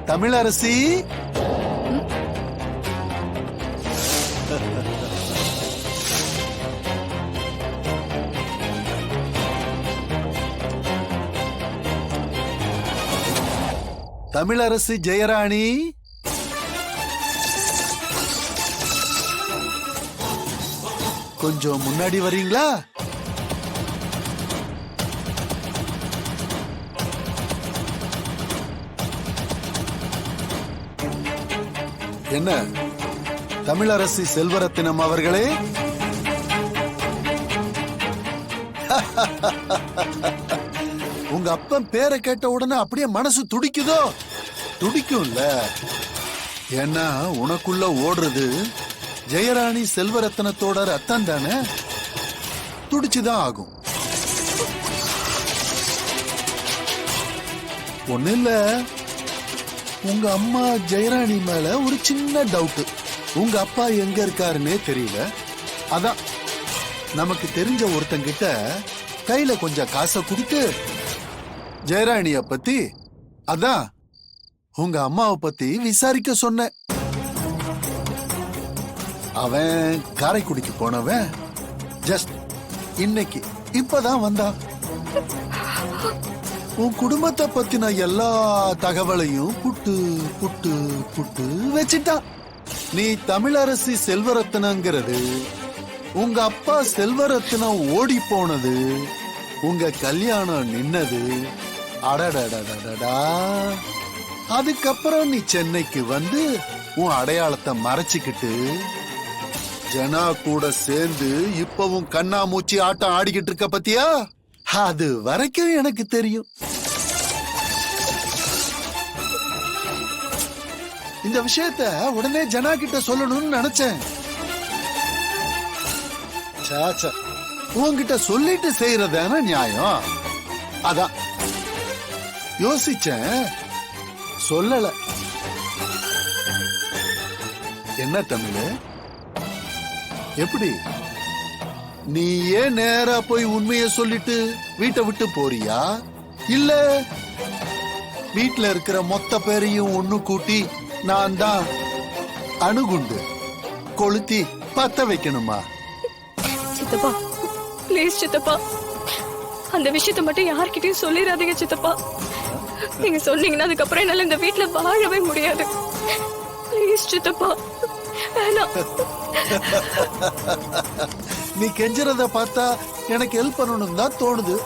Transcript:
தமிழரசி, தமிழரசி ஜெயராணி, கொஞ்சம் முன்னாடி வரீங்களா? என்ன தமிழரசி செல்வரத்தினம் அவர்களே, உங்க அப்பன் பேரை கேட்ட உடனே அப்படியே மனசு துடிக்குதோ? துடிக்கும்ல, ஏன்னா உனக்குள்ள ஓடுறது ஜெயராணி செல்வரத்னத்தோட ரத்தம் தானே, துடிச்சுதான் ஆகும். ஒண்ணு இல்ல, உங்க அம்மா ஜெயராணி மேல ஒரு சின்ன டவுட். உங்க அப்பா எங்க இருக்காருன்னே தெரியல. அதான் நமக்கு தெரிஞ்ச ஒருத்தங்கிட்ட கையில கொஞ்சம் காசை கொடுத்து ஜெயராணிய பத்தி, அதான் உங்க அம்மாவை பத்தி விசாரிக்க சொன்ன. அவன் காரைக்குடிக்கு போனவன் ஜஸ்ட் இன்னைக்கு இப்பதான் வந்தான். உன் குடும்பத்தை பத்தின எல்லா தகவலையும் புட்டு புட்டு புட்டு வச்சிட்டான். நீ தமிழரசி செல்வரத்னங்கிறது, உங்க அப்பா செல்வரத்னம் ஓடி போனது, உங்க கல்யாணம் நின்னது, அடடடடடா. அதுக்கப்புறம் நீ சென்னைக்கு வந்து உன் அடையாளத்தை மறைச்சிக்கிட்டு ஜனா கூட சேர்ந்து இப்பவும் கண்ணாமூச்சி ஆட்டம் ஆடிக்கிட்டு இருக்க பத்தியா? அது வரைக்கும் எனக்கு தெரியும். இந்த விஷயத்த உடனே ஜனா கிட்ட சொல்லணும்னு நினைச்சேன். சாச்சா, உன்கிட்ட சொல்லிட்டு செய்யறதான நியாயம். அதான் யோசிச்சேன், சொல்லல. என்ன தமிழ், எப்படி நீ ஏன் நேரா போய் உண்மைய சொல்லிட்டு வீட்டை விட்டு போறியா, இல்ல வீட்டுல இருக்கிற மொத்த பேரையும் ஒண்ணு கூட்டி நான் தான் அணுகுண்டு கொளுத்தி பத்த வைக்கணுமா? சித்தப்பா ப்ளீஸ் சித்தப்பா, அந்த விஷயத்த மட்டும் யார்கிட்டயும் சொல்லிடாதீங்க சித்தப்பா. நீங்க சொன்னீங்கன்னா அதுக்கப்புறம் என்னால இந்த வீட்டுல வாழவே முடியாது. ப்ளீஸ் சித்தப்பா, வேணாம். நீ கெஞ்சறத பார்த்தா எனக்கு ஹெல்ப் பண்ணணும் தான் தோணுது.